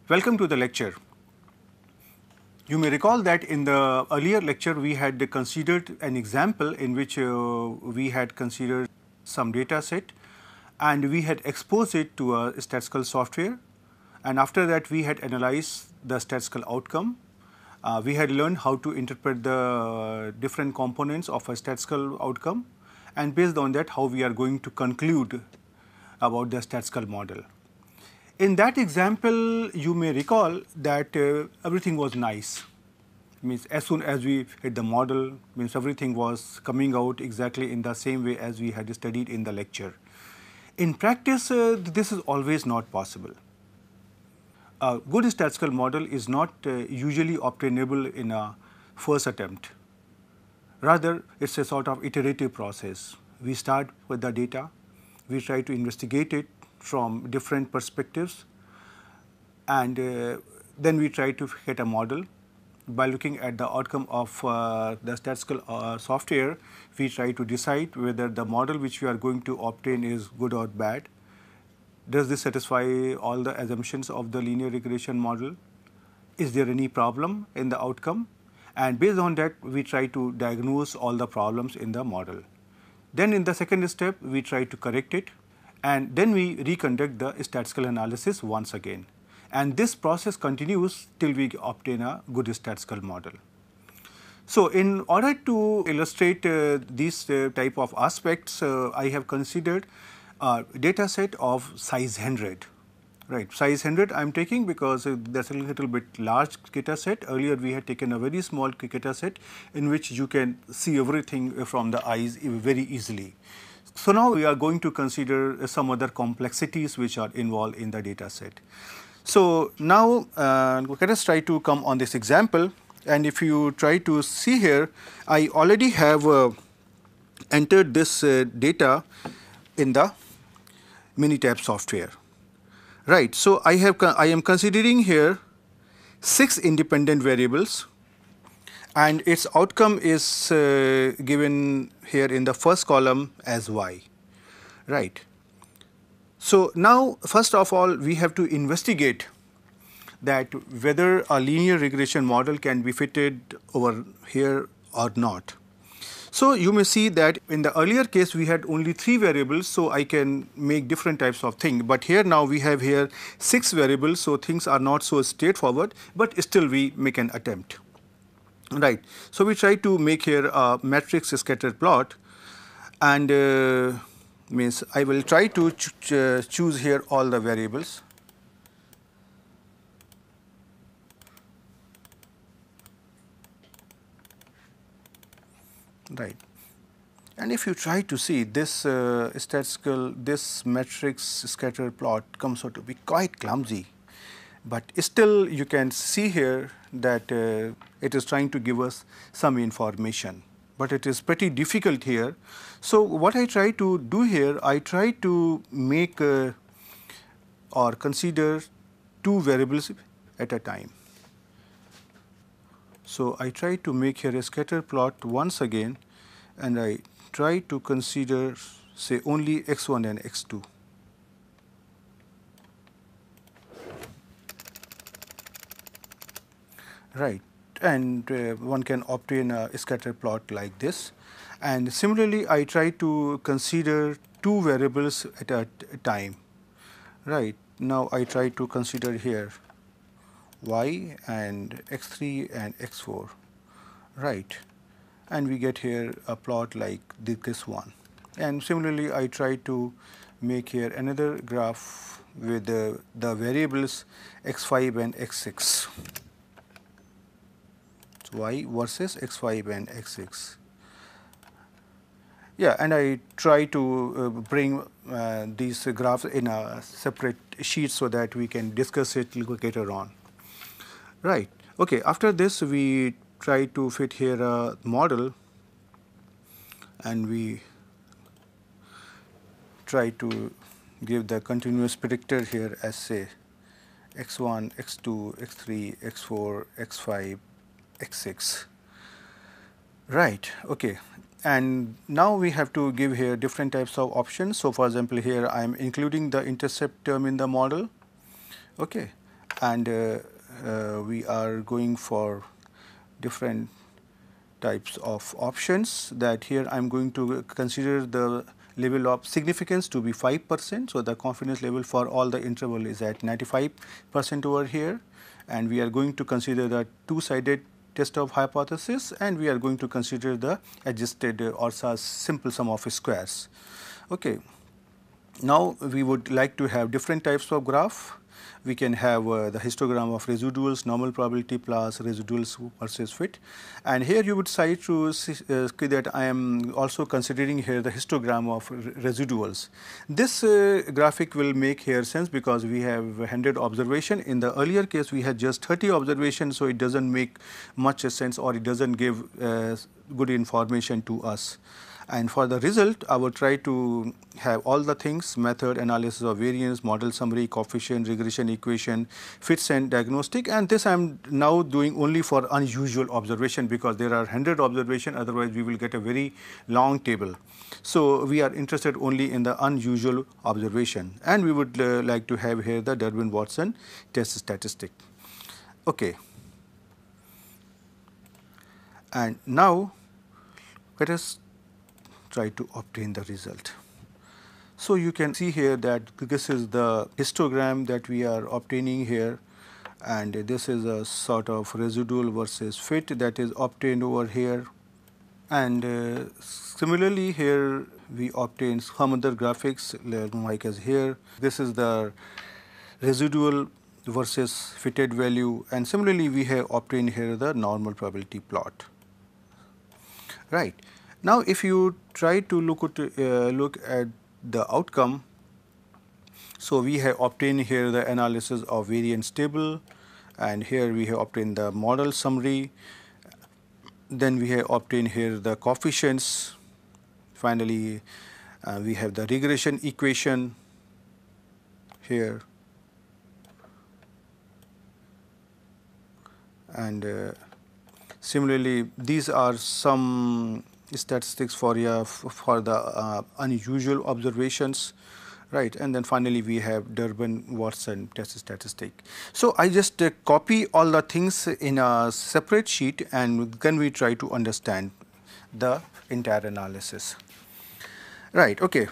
Welcome to the lecture. You may recall that in the earlier lecture we had considered an example in which we had considered some data set and we had exposed it to a statistical software, and after that we had analyzed the statistical outcome. We had learned how to interpret the different components of a statistical outcome, and based on that how we are going to conclude about the statistical model. In that example, you may recall that everything was nice. Means as soon as we hit the model, means everything was coming out exactly in the same way as we had studied in the lecture. In practice, this is always not possible. A good statistical model is not usually obtainable in a first attempt. Rather, it's a sort of iterative process. We start with the data, we try to investigate it from different perspectives, and then we try to get a model. By looking at the outcome of the statistical software, we try to decide whether the model which we are going to obtain is good or bad. Does this satisfy all the assumptions of the linear regression model? Is there any problem in the outcome? And based on that, we try to diagnose all the problems in the model. Then in the second step, we try to correct it, and then we reconduct the statistical analysis once again. And this process continues till we obtain a good statistical model. So in order to illustrate these type of aspects, I have considered a data set of size 100. Right, size 100 I am taking because that's a little bit large data set. Earlier we had taken a very small data set in which you can see everything from the eyes very easily. So now we are going to consider some other complexities which are involved in the data set. So now let us try to come on this example, and if you try to see here, I already have entered this data in the MINITAB software. Right, so I am considering here 6 independent variables, and its outcome is given here in the first column as y. Right. So now first of all we have to investigate that whether a linear regression model can be fitted over here or not. So you may see that in the earlier case we had only 3 variables, so I can make different types of things, but here now we have here 6 variables, so things are not so straightforward, but still we make an attempt. Right. So we try to make here a matrix scatter plot, and means I will try to choose here all the variables. Right. And if you try to see this this matrix scatter plot comes out to be quite clumsy, but still you can see here that it is trying to give us some information, but it is pretty difficult here. So what I try to do here, I try to make or consider 2 variables at a time. So I try to make here a scatter plot once again, and I try to consider say only x1 and x2. Right, and one can obtain a scatter plot like this. And similarly, I try to consider 2 variables at a time. Right, now I try to consider here y and x3 and x4. Right, and we get here a plot like this one. And similarly, I try to make here another graph with the variables x5 and x6. Y versus x5 and x6. Yeah, and I try to bring these graphs in a separate sheet so that we can discuss it later on. Right. Okay. After this, we try to fit here a model, and we try to give the continuous predictor here as say x1, x2, x3, x4, x5, x6. Right, okay. And now we have to give here different types of options. So for example, here I am including the intercept term in the model, okay, and we are going for different types of options. That here I am going to consider the level of significance to be 5%. So the confidence level for all the interval is at 95% over here, and we are going to consider the two-sided test of hypothesis, and we are going to consider the adjusted or simple sum of squares. Okay. Now we would like to have different types of graph. We can have the histogram of residuals, normal probability plus residuals versus fit, and here you would try to see that I am also considering here the histogram of residuals. This graphic will make here sense because we have 100 observation. In the earlier case we had just 30 observations, so it doesn't make much sense, or it doesn't give good information to us. And for the result, I will try to have all the things: method, analysis of variance, model summary, coefficient, regression equation, fits and diagnostic. And this I am now doing only for unusual observation because there are 100 observation, otherwise we will get a very long table. So we are interested only in the unusual observation, and we would like to have here the Durbin-Watson test statistic. Okay. And now let us try to obtain the result. So you can see here that this is the histogram that we are obtaining here, and this is a sort of residual versus fit that is obtained over here. And similarly here we obtain some other graphics like as here. This is the residual versus fitted value, and similarly we have obtained here the normal probability plot. Right. Now if you try to look at the outcome, so we have obtained here the analysis of variance table, and here we have obtained the model summary, then we have obtained here the coefficients, finally we have the regression equation here, and similarly these are some statistics for the unusual observations, right? And then finally we have Durbin-Watson test statistic. So I just copy all the things in a separate sheet, and then we try to understand the entire analysis. Right, okay.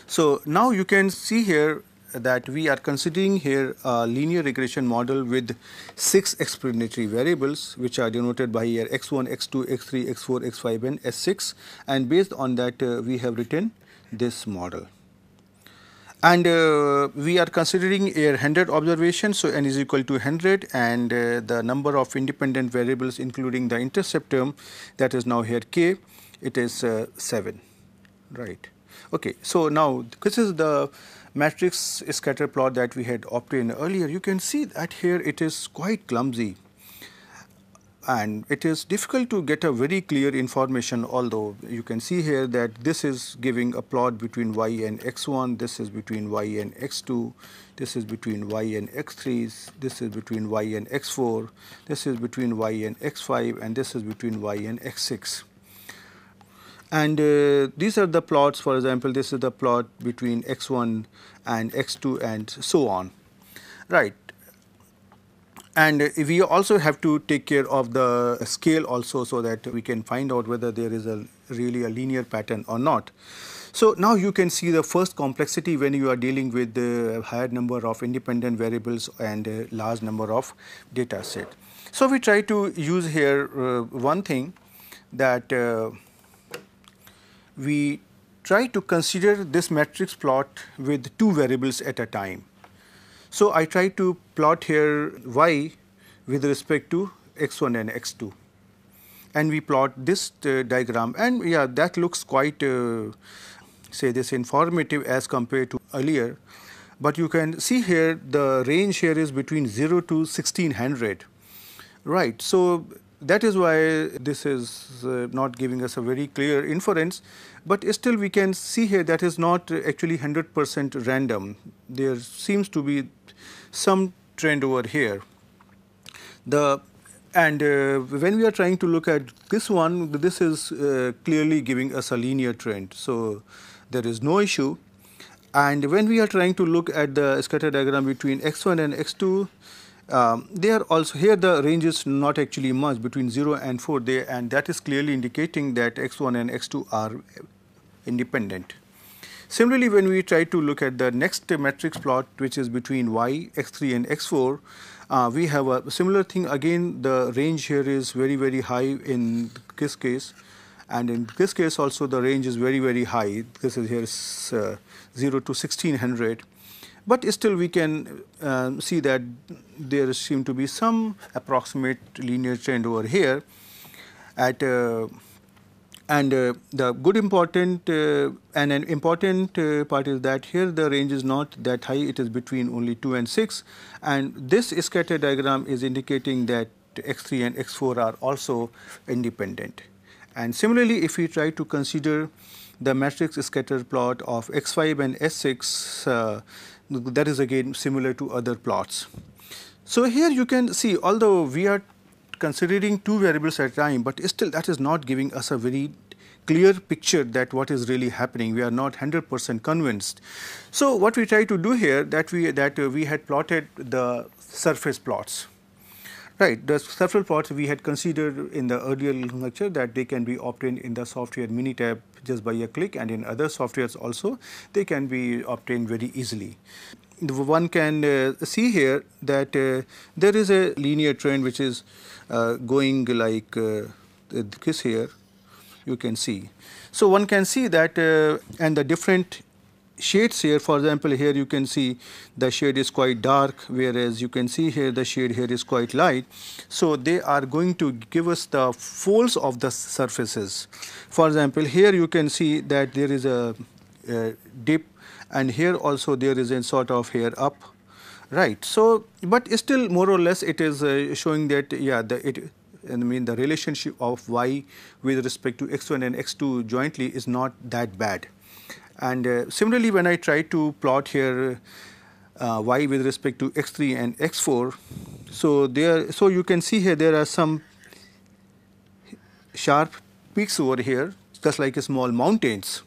So now you can see here that we are considering here a linear regression model with 6 explanatory variables, which are denoted by here x1, x2, x3, x4, x5 and s6, and based on that we have written this model. And we are considering here 100 observations, so n is equal to 100, and the number of independent variables including the intercept term, that is now here k, it is 7, right. Okay, so now this is the matrix scatter plot that we had obtained earlier. You can see that here it is quite clumsy, and it is difficult to get a very clear information, although you can see here that this is giving a plot between y and x1, this is between y and x2, this is between y and x3, this is between y and x4, this is between y and x5, and this is between y and x6. And these are the plots. For example, this is the plot between x1 and x2 and so on, right. And we also have to take care of the scale also, so that we can find out whether there is really a linear pattern or not. So now you can see the first complexity when you are dealing with the higher number of independent variables and a large number of data set. So we try to use here one thing, that we try to consider this matrix plot with 2 variables at a time. So I try to plot here y with respect to x1 and x2, and we plot this diagram, and yeah, that looks quite say this informative as compared to earlier. But you can see here the range here is between 0 to 1600, right. So that is why this is not giving us a very clear inference, but still we can see here that is not actually 100% random. There seems to be some trend over here. When we are trying to look at this one, this is clearly giving us a linear trend, so there is no issue. And when we are trying to look at the scatter diagram between x1 and x2, they are also here, the range is not actually much between 0 and 4 there, and that is clearly indicating that x1 and x2 are independent. Similarly, when we try to look at the next matrix plot, which is between y, x3 and x4, we have a similar thing. Again, the range here is very, very high in this case, and in this case also the range is very, very high. This is here is 0 to 1600, but still we can see that there seem to be some approximate linear trend over here at the good important and an important part is that here the range is not that high, it is between only 2 and 6, and this scatter diagram is indicating that x3 and x4 are also independent. And similarly, if we try to consider the matrix scatter plot of x5 and s6, that is again similar to other plots. So here you can see, although we are considering two variables at a time, but still that is not giving us a very clear picture that what is really happening. We are not 100% convinced. So what we try to do here, that we had plotted the surface plots. Right, the surface plots we had considered in the earlier lecture that they can be obtained in the software MINITAB just by a click, and in other softwares also they can be obtained very easily. One can see here that there is a linear trend which is going like this here, you can see. So one can see that and the different shades here, for example, here you can see the shade is quite dark, whereas you can see here the shade here is quite light. So they are going to give us the folds of the surfaces. For example, here you can see that there is a dip, and here also there is a sort of hair up, right. So but still more or less it is showing that the relationship of y with respect to x1 and x2 jointly is not that bad. And similarly, when I try to plot here y with respect to x3 and x4, so you can see here there are some sharp peaks over here, just like small mountains,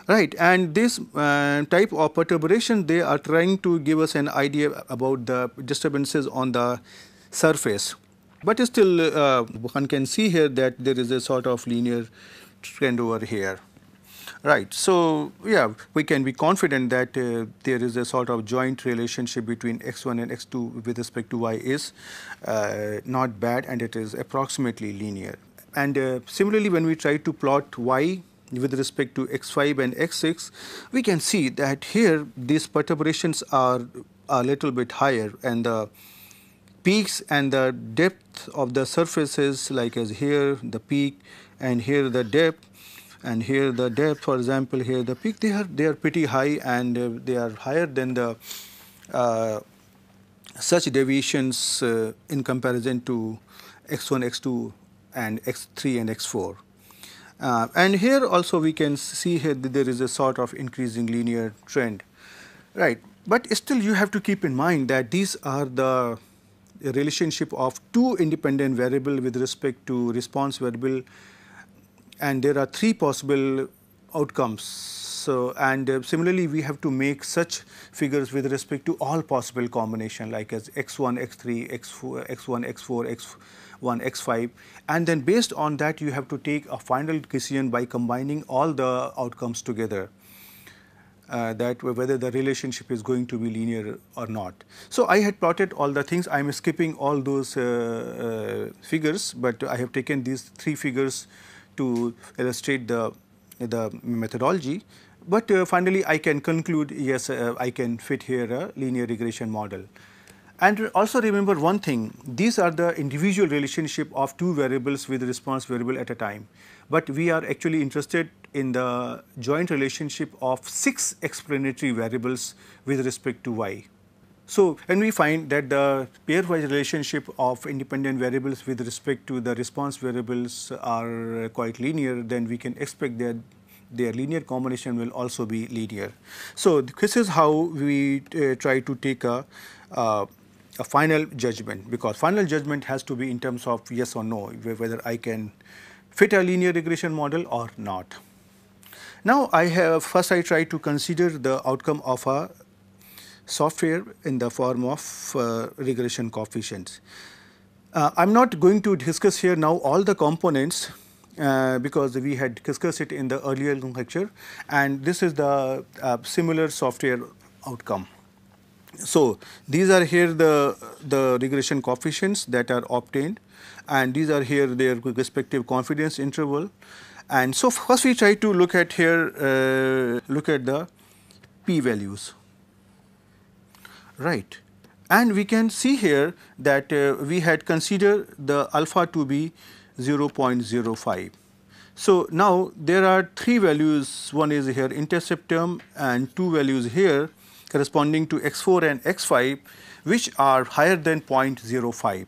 right. And this type of perturbation, they are trying to give us an idea about the disturbances on the surface. But still one can see here that there is a sort of linear trend over here. Right. So yeah, we can be confident that there is a sort of joint relationship between x1 and x2 with respect to y is not bad, and it is approximately linear. And similarly, when we try to plot y with respect to x5 and x6, we can see that here these perturbations are a little bit higher, and the peaks and the depth of the surfaces, like as here the peak and here the depth, and here the depth, for example, here the peak, they are pretty high, and they are higher than the such deviations in comparison to x1, x2 and x3 and x4. And here also we can see here that there is a sort of increasing linear trend, right. But still you have to keep in mind that these are the relationship of two independent variables with respect to response variable, and there are three possible outcomes. So, and similarly we have to make such figures with respect to all possible combination, like as x1, x3, x4, x1, x4, x1, x5, and then based on that you have to take a final decision by combining all the outcomes together, that whether the relationship is going to be linear or not. So I had plotted all the things. I am skipping all those figures, but I have taken these three figures to illustrate the methodology. But finally I can conclude, yes, I can fit here a linear regression model. And also remember one thing, these are the individual relationship of two variables with response variable at a time. But we are actually interested in the joint relationship of 6 explanatory variables with respect to y. So when we find that the pairwise relationship of independent variables with respect to the response variables are quite linear, then we can expect that their linear combination will also be linear. So this is how we try to take a a final judgment, because final judgment has to be in terms of yes or no, whether I can fit a linear regression model or not. Now first I try to consider the outcome of a software in the form of regression coefficients. I'm not going to discuss here now all the components because we had discussed it in the earlier lecture, and this is the similar software outcome. So these are here the regression coefficients that are obtained, and these are here their respective confidence interval. And so first we try to look at here, look at the p-values, right? And we can see here that we had considered the alpha to be 0.05. So now there are three values, one is here intercept term and two values here corresponding to x4 and x5, which are higher than 0.05.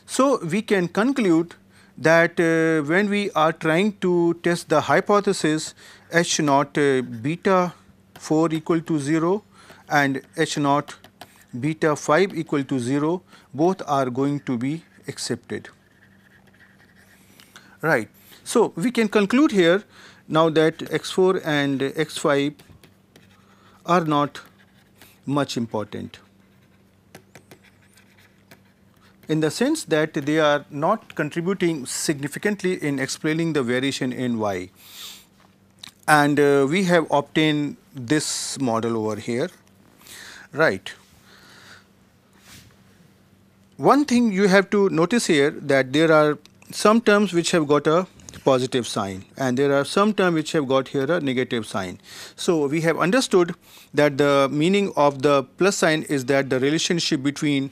So we can conclude that when we are trying to test the hypothesis H naught beta 4 equal to 0 and H naught beta 5 equal to 0, both are going to be accepted, right. So we can conclude here now that x4 and x5 are not much important, in the sense that they are not contributing significantly in explaining the variation in y. And we have obtained this model over here, right. One thing you have to notice here, that there are some terms which have got a positive sign and there are some terms which have got here a negative sign. So we have understood that the meaning of the plus sign is that the relationship between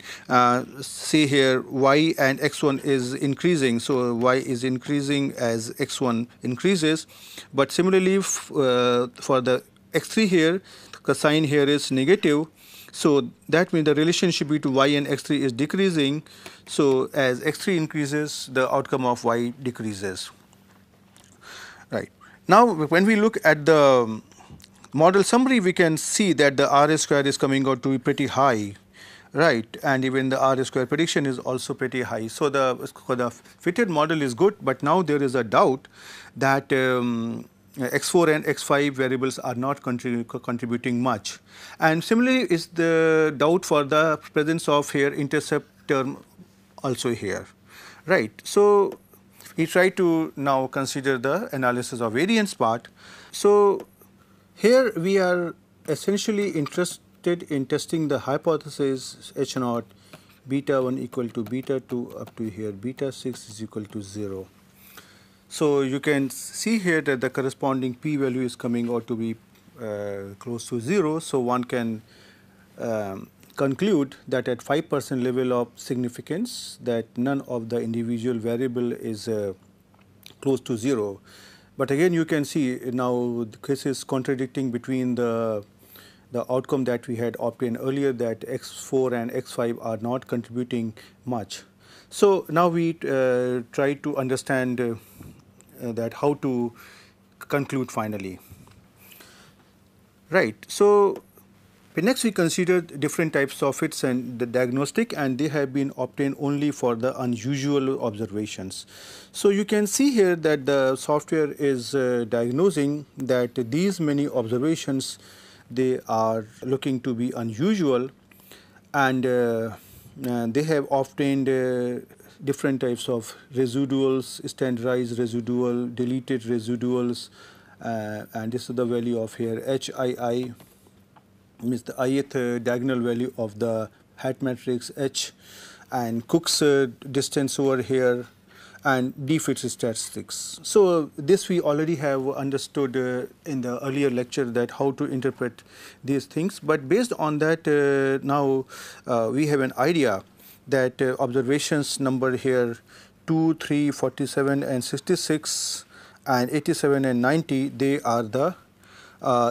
say here y and x1 is increasing. So y is increasing as x1 increases, but similarly for the x3 here, the sign here is negative. So that means the relationship between y and x3 is decreasing. So as x3 increases, the outcome of y decreases, right. Now when we look at the model summary, we can see that the R square is coming out to be pretty high, right, and even the R square prediction is also pretty high. So the fitted model is good, but now there is a doubt that x4 and x5 variables are not contributing much. And similarly is the doubt for the presence of here intercept term also here, right. So we try to now consider the analysis of variance part. So here we are essentially interested in testing the hypothesis H naught beta 1 equal to beta 2 up to here beta 6 is equal to 0. So you can see here that the corresponding p-value is coming out to be close to 0. So one can conclude that at 5% level of significance that none of the individual variable is close to 0. But again you can see now this is contradicting between the outcome that we had obtained earlier, that x4 and x5 are not contributing much. So now we try to understand that how to conclude finally, right. So next we considered different types of fits and the diagnostic, and they have been obtained only for the unusual observations. So you can see here that the software is diagnosing that these many observations, they are looking to be unusual, and they have obtained different types of residuals, standardized residual, deleted residuals, and this is the value of here HII, means the ith diagonal value of the hat matrix H, and Cook's distance over here, and d-fit statistics. So this we already have understood in the earlier lecture, that how to interpret these things. But based on that, now we have an idea that observations number here 2, 3, 47 and 66 and 87 and 90, they are the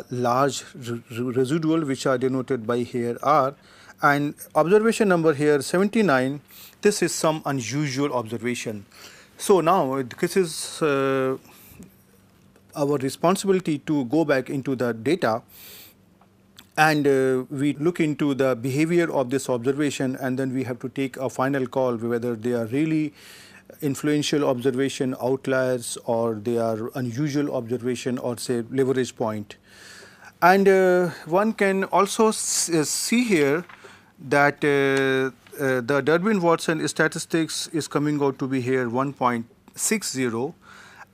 large residual which are denoted by here R, and observation number here 79, this is some unusual observation. So now this is our responsibility to go back into the data and we look into the behavior of this observation, and then we have to take a final call whether they are really influential observation outliers or they are unusual observation or say leverage point. And one can also see here that the Durbin-Watson statistics is coming out to be here 1.60,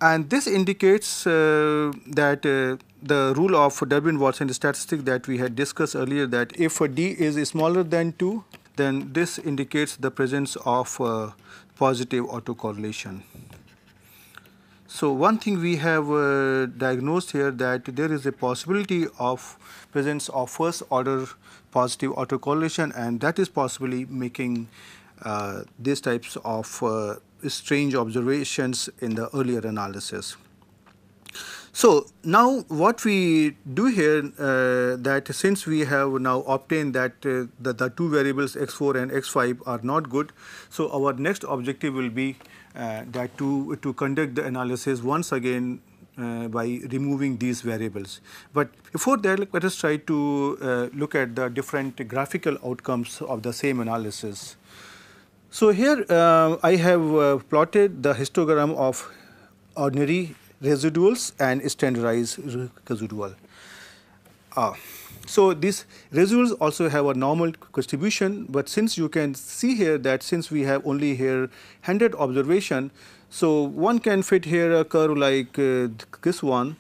and this indicates that the rule of Durbin-Watson statistic that we had discussed earlier, that if a d is smaller than 2, then this indicates the presence of positive autocorrelation. So one thing we have diagnosed here, that there is a possibility of presence of first order positive autocorrelation, and that is possibly making these types of strange observations in the earlier analysis. So now what we do here, that since we have now obtained that the two variables x4 and x5 are not good, so our next objective will be that to conduct the analysis once again by removing these variables. But before that, let us try to look at the different graphical outcomes of the same analysis. So here I have plotted the histogram of ordinary residuals and standardized residual. So these residuals also have a normal distribution, but since you can see here that since we have only here 100 observation, so one can fit here a curve like this one,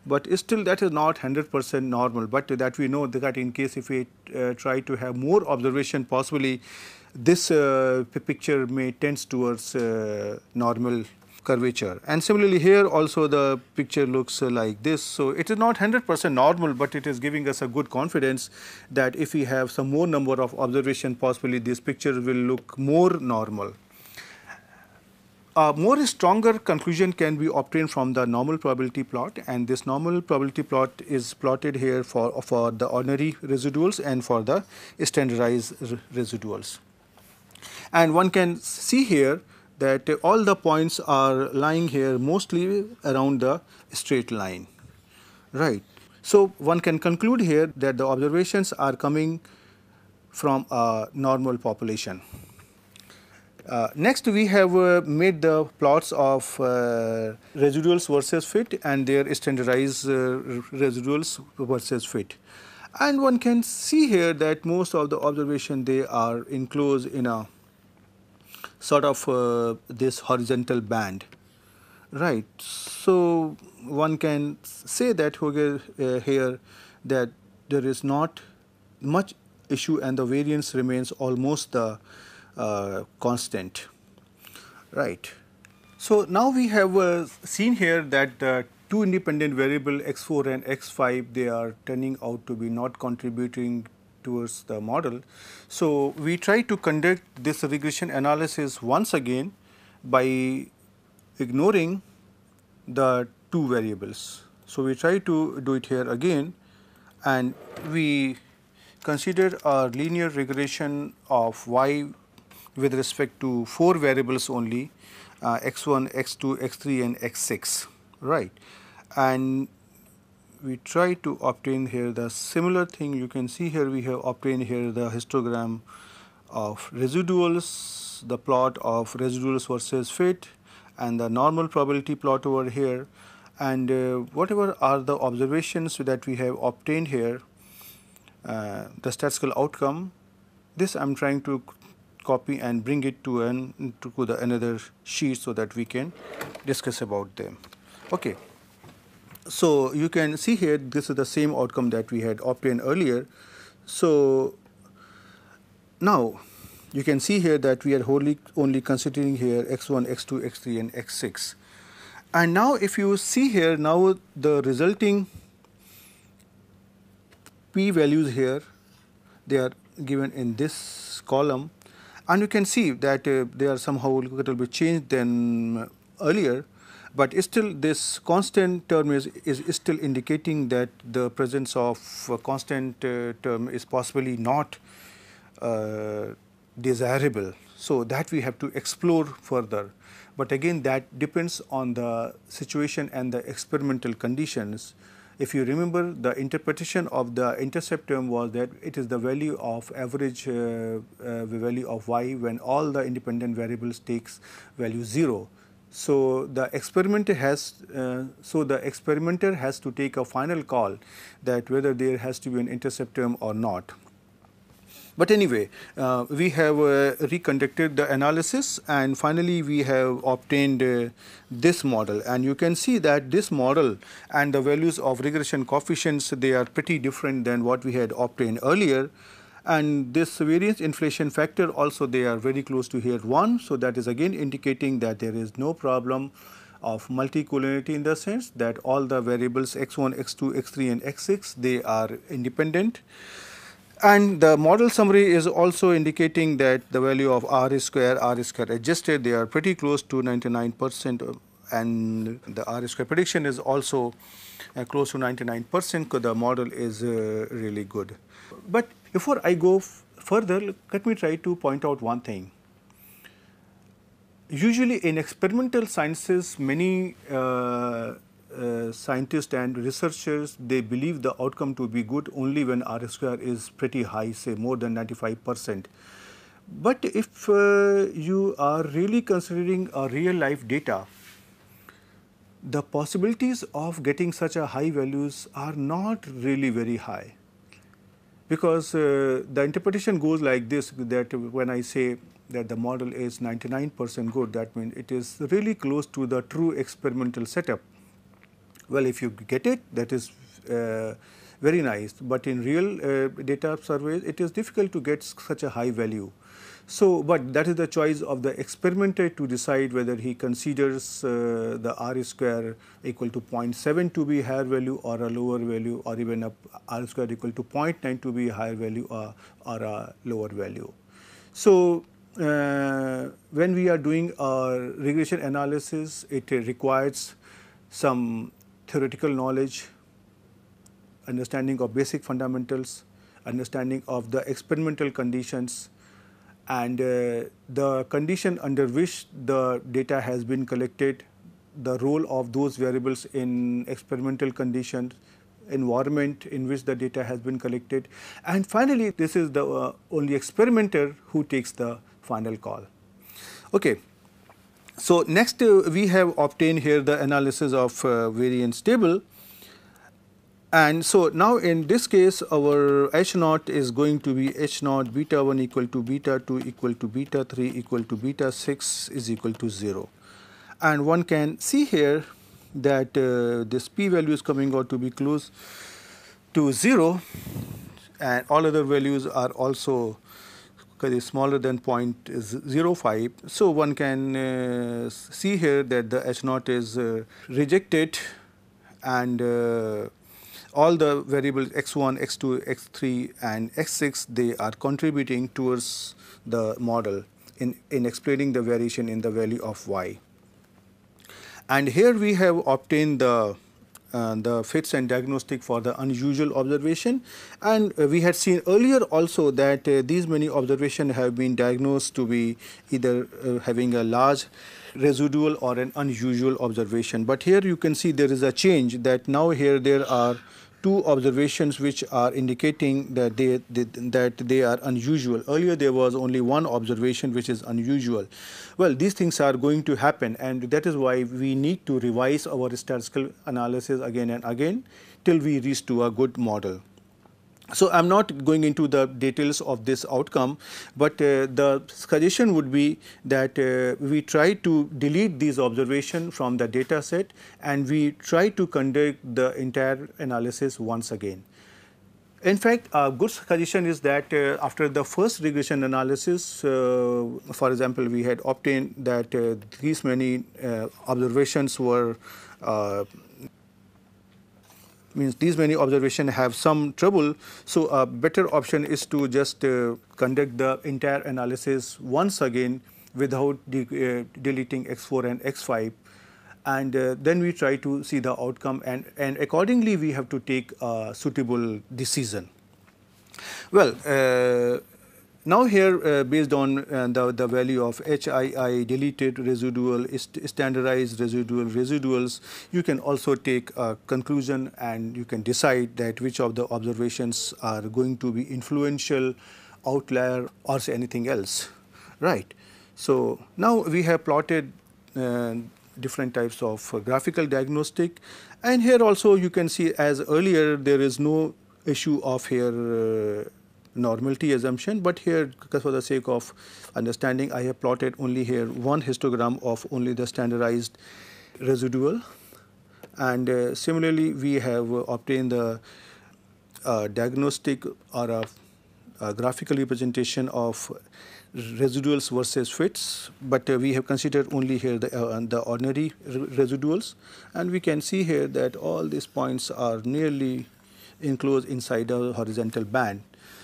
but still that is not 100% normal, but that we know that in case if we try to have more observation, possibly this picture may tends towards normal curvature. And similarly here also the picture looks like this. So it is not 100% normal, but it is giving us a good confidence that if we have some more number of observation, possibly this picture will look more normal. A more stronger conclusion can be obtained from the normal probability plot, and this normal probability plot is plotted here for the ordinary residuals and for the standardized residuals. And one can see here that all the points are lying here mostly around the straight line, right. So one can conclude here that the observations are coming from a normal population. Next we have made the plots of residuals versus fit and their standardized residuals versus fit. And one can see here that most of the observation they are enclosed in a sort of this horizontal band, right. So one can say that here that there is not much issue and the variance remains almost the constant, right. So now we have seen here that the two independent variable x4 and x5, they are turning out to be not contributing towards the model. So we try to conduct this regression analysis once again by ignoring the two variables. So we try to do it here again, and we consider a linear regression of y with respect to 4 variables only, x1, x2, x3 and x6, right. And we try to obtain here the similar thing. You can see here we have obtained here the histogram of residuals, the plot of residuals versus fit, and the normal probability plot over here, and whatever are the observations that we have obtained here, the statistical outcome, this I am trying to copy and bring it to another sheet so that we can discuss about them. Okay. So you can see here this is the same outcome that we had obtained earlier. So now you can see here that we are only considering here x1, x2, x3 and x6. And now if you see here, now the resulting p values here, they are given in this column, and you can see that they are somehow a little bit changed than earlier, but still this constant term is still indicating that the presence of a constant term is possibly not desirable. So that we have to explore further, but again that depends on the situation and the experimental conditions. If you remember, the interpretation of the intercept term was that it is the value of average value of y when all the independent variables takes value 0. So the experimenter has to take a final call that whether there has to be an intercept term or not. But anyway, we have reconducted the analysis, and finally we have obtained this model, and you can see that this model and the values of regression coefficients, they are pretty different than what we had obtained earlier. And this variance inflation factor also, they are very close to here 1. So that is again indicating that there is no problem of multicollinearity in the sense that all the variables x1, x2, x3 and x6, they are independent. And the model summary is also indicating that the value of R square adjusted, they are pretty close to 99%, and the R square prediction is also close to 99%, because the model is really good. But before I go further, let me try to point out one thing. Usually in experimental sciences, many scientists and researchers, they believe the outcome to be good only when R square is pretty high, say more than 95%. But if you are really considering a real life data, the possibilities of getting such a high values are not really very high, because the interpretation goes like this, that when I say that the model is 99% good, that means it is really close to the true experimental setup. Well, if you get it, that is very nice, but in real data surveys, it is difficult to get such a high value. So, but that is the choice of the experimenter to decide whether he considers the R square equal to 0.7 to be higher value or a lower value, or even a R square equal to 0.9 to be a higher value or a lower value. So, when we are doing a regression analysis, it requires some theoretical knowledge, understanding of basic fundamentals, understanding of the experimental conditions, and the condition under which the data has been collected, the role of those variables in experimental conditions, environment in which the data has been collected, and finally this is the only experimenter who takes the final call. Okay. So next we have obtained here the analysis of variance table. And so now in this case, our H naught is going to be H naught beta 1 equal to beta 2 equal to beta 3 equal to beta 6 is equal to 0. And one can see here that this p value is coming out to be close to 0, and all other values are also smaller than 0.05. So one can see here that the H naught is rejected, and all the variables x1, x2, x3 and x6, they are contributing towards the model in explaining the variation in the value of y. And here we have obtained the fits and diagnostic for the unusual observation, and we had seen earlier also that these many observations have been diagnosed to be either having a large residual or an unusual observation. But here you can see there is a change, that now here there are two observations which are indicating that they are unusual. Earlier there was only one observation which is unusual. Well, these things are going to happen, and that is why we need to revise our statistical analysis again and again till we reach to a good model. So I am not going into the details of this outcome, but the suggestion would be that we try to delete these observations from the data set, and we try to conduct the entire analysis once again. In fact, a good suggestion is that after the first regression analysis, for example, we had obtained that these many observations were these many observations have some trouble. So a better option is to just conduct the entire analysis once again without deleting x4 and x5, and then we try to see the outcome, and accordingly we have to take a suitable decision. Well, Now here based on the value of HII, deleted residual, standardized residuals, you can also take a conclusion and you can decide that which of the observations are going to be influential, outlier, or say anything else, right. So now we have plotted different types of graphical diagnostic, and here also you can see, as earlier, there is no issue of here normality assumption, but here, because for the sake of understanding, I have plotted only here one histogram of only the standardized residual, and similarly we have obtained the diagnostic or a graphical representation of residuals versus fits, but we have considered only here the ordinary residuals, and we can see here that all these points are nearly enclosed inside a horizontal band.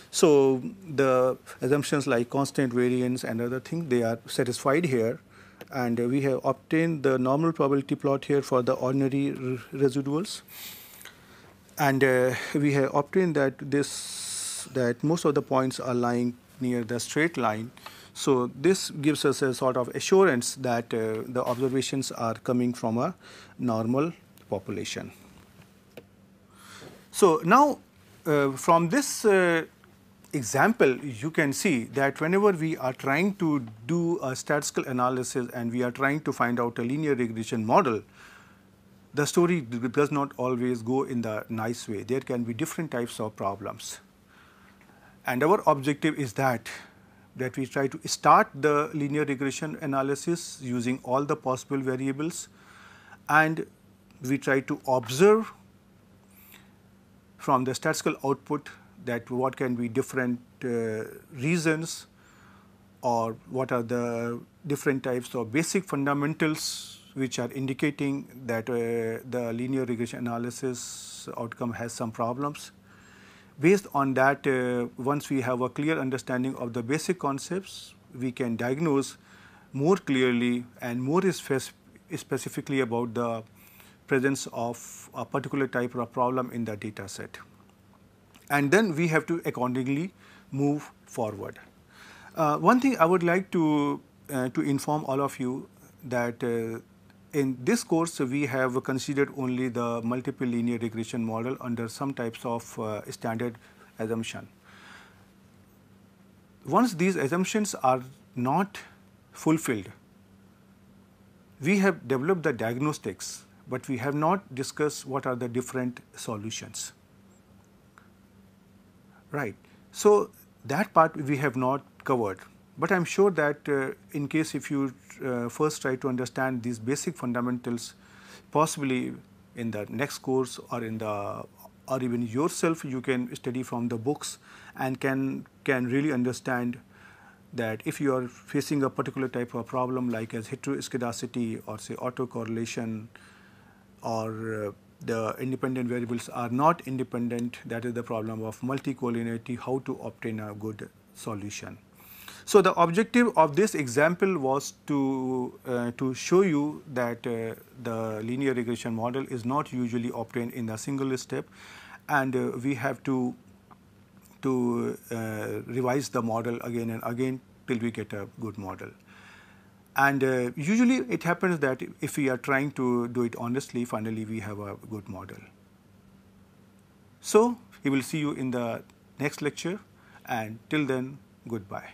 So the assumptions like constant variance and other things, they are satisfied here, and we have obtained the normal probability plot here for the ordinary residuals, and we have obtained that that most of the points are lying near the straight line. So this gives us a sort of assurance that the observations are coming from a normal population. So now from this example, you can see that whenever we are trying to do a statistical analysis and we are trying to find out a linear regression model, the story does not always go in the nice way. There can be different types of problems. And our objective is that we try to start the linear regression analysis using all the possible variables, and we try to observe from the statistical output that what can be different reasons, or what are the different types of basic fundamentals which are indicating that the linear regression analysis outcome has some problems. Based on that, once we have a clear understanding of the basic concepts, we can diagnose more clearly and more specifically about the presence of a particular type of problem in the data set. And then we have to accordingly move forward. One thing I would like to inform all of you that in this course we have considered only the multiple linear regression model under some types of standard assumption. Once these assumptions are not fulfilled, we have developed the diagnostics, but we have not discussed what are the different solutions. Right. So that part we have not covered, but I am sure that in case if you first try to understand these basic fundamentals, possibly in the next course or or even yourself, you can study from the books and can really understand that if you are facing a particular type of problem like as heteroscedasticity or say autocorrelation, or the independent variables are not independent, that is the problem of multicollinearity, how to obtain a good solution. So the objective of this example was to show you that the linear regression model is not usually obtained in a single step, and we have to revise the model again and again till we get a good model. And usually it happens that if we are trying to do it honestly, finally we have a good model. So we will see you in the next lecture, and till then, goodbye.